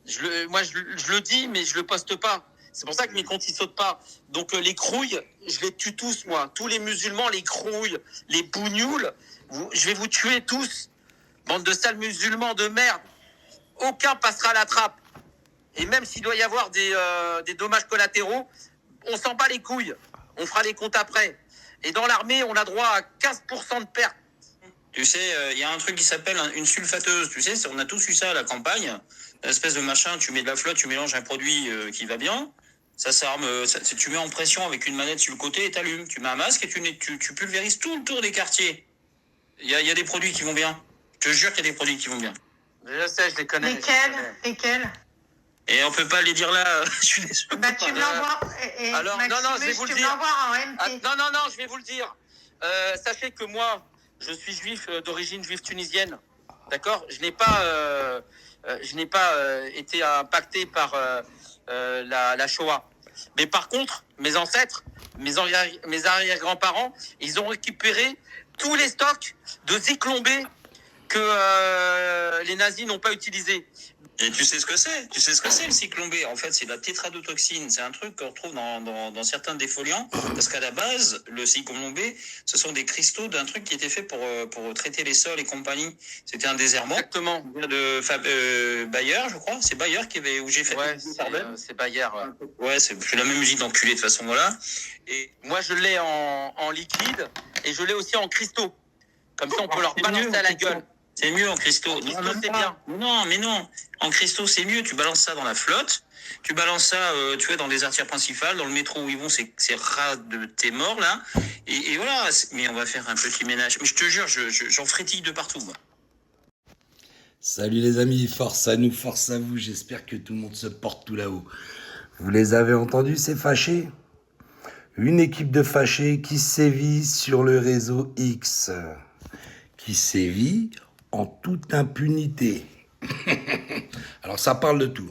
je le dis, mais je le poste pas. C'est pour ça que mes comptes, ils sautent pas. Donc, les crouilles, je les tue tous, moi. Tous les musulmans, les crouilles, les bougnoules, je vais vous tuer tous. Bande de sales musulmans de merde. Aucun passera à la trappe. Et même s'il doit y avoir des dommages collatéraux, on s'en bat les couilles. On fera les comptes après. Et dans l'armée, on a droit à 15% de perte. Tu sais, il y a un truc qui s'appelle une sulfateuse. Tu sais, on a tous eu ça à la campagne. Une espèce de machin, tu mets de la flotte, tu mélanges un produit qui va bien. Ça s'arme, tu mets en pression avec une manette sur le côté et t'allumes. Tu mets un masque et tu pulvérises tout le tour des quartiers. Il y a des produits qui vont bien. Je te jure qu'il y a des produits qui vont bien. Je sais, je les connais. Lesquels Et on peut pas les dire là, je suis désolé. Bah, tu me l'envoies. Alors, Maximus, non, je vais vous le dire. Tu me l'envoies en MT. Non, je vais vous le dire. Sachez que moi, je suis juif d'origine juive tunisienne. D'accord ? Je n'ai pas été impacté par la Shoah. Mais par contre, mes ancêtres, mes arrière-grands-parents, ils ont récupéré tous les stocks de Zyklon B que les nazis n'ont pas utilisés. Et tu sais ce que c'est ? Tu sais ce que c'est le Zyklon B ? En fait, c'est la tétradotoxine. C'est un truc qu'on retrouve dans certains défoliants. Parce qu'à la base, le Zyklon B, ce sont des cristaux d'un truc qui était fait pour traiter les sols et compagnie. C'était un désherbant. Exactement. De Bayer, je crois. C'est Bayer où j'ai fait. Ouais, c'est Bayer. Ouais, c'est la même usine d'enculé de toute façon, voilà. Et moi, je l'ai en liquide et je l'ai aussi en cristaux. Comme ça, on peut leur balancer à la gueule. C'est mieux en cristaux. En cristaux, c'est bien. Non, mais non. En cristaux, c'est mieux. Tu balances ça dans la flotte. Tu balances ça, tu vois, dans les artères principales, dans le métro où ils vont, c'est ras de tes morts, là. Et voilà. Mais on va faire un petit ménage. Mais je te jure, j'en frétille de partout, moi. Salut les amis, force à nous, force à vous. J'espère que tout le monde se porte tout là-haut. Vous les avez entendus, ces fâchés ? Une équipe de fâchés qui sévit sur le réseau X. Qui sévit en toute impunité. Alors ça parle de tout.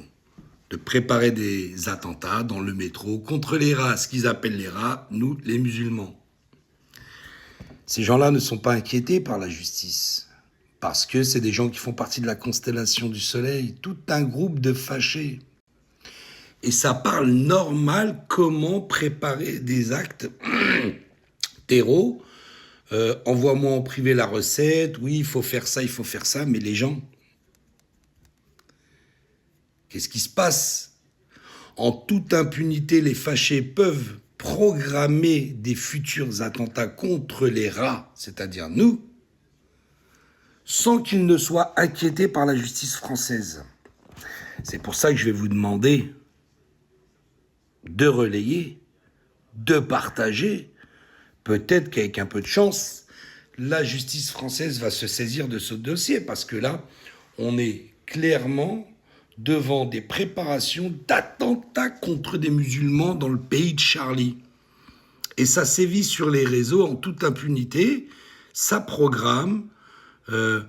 De préparer des attentats dans le métro contre les rats, ce qu'ils appellent les rats, nous les musulmans. Ces gens-là ne sont pas inquiétés par la justice, parce que c'est des gens qui font partie de la constellation du soleil, tout un groupe de fâchés. Et ça parle normal comment préparer des actes terreaux. Envoie-moi en privé la recette, oui, il faut faire ça, mais les gens, qu'est-ce qui se passe ? En toute impunité, les fâchés peuvent programmer des futurs attentats contre les rats, c'est-à-dire nous, sans qu'ils ne soient inquiétés par la justice française. C'est pour ça que je vais vous demander de relayer, de partager. Peut-être qu'avec un peu de chance, la justice française va se saisir de ce dossier, parce que là, on est clairement devant des préparations d'attentats contre des musulmans dans le pays de Charlie. Et ça sévit sur les réseaux en toute impunité, ça programme. Il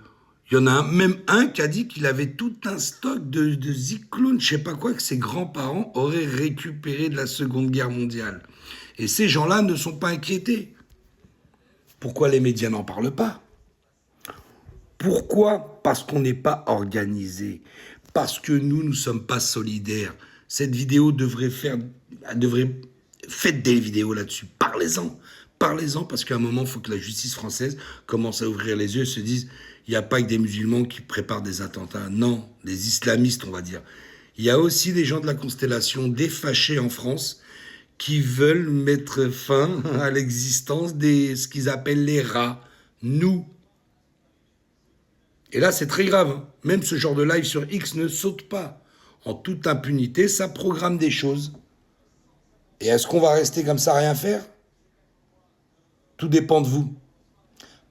y en a même un qui a dit qu'il avait tout un stock de Zyklon, je sais pas quoi, que ses grands-parents auraient récupéré de la Seconde Guerre mondiale. Et ces gens-là ne sont pas inquiétés. Pourquoi les médias n'en parlent pas ? Pourquoi ? Parce qu'on n'est pas organisé. Parce que nous ne sommes pas solidaires. Cette vidéo faites des vidéos là-dessus. Parlez-en. Parlez-en, parce qu'à un moment, il faut que la justice française commence à ouvrir les yeux et se dise, il n'y a pas que des musulmans qui préparent des attentats. Non, des islamistes, on va dire. Il y a aussi des gens de la constellation, des fâchés en France, qui veulent mettre fin à l'existence de ce qu'ils appellent les rats, nous. Et là, c'est très grave. Hein. Même ce genre de live sur X ne saute pas. En toute impunité, ça programme des choses. Et est-ce qu'on va rester comme ça, rien faire ? Tout dépend de vous.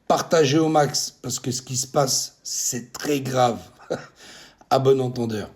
Partagez au max, parce que ce qui se passe, c'est très grave. À bon entendeur.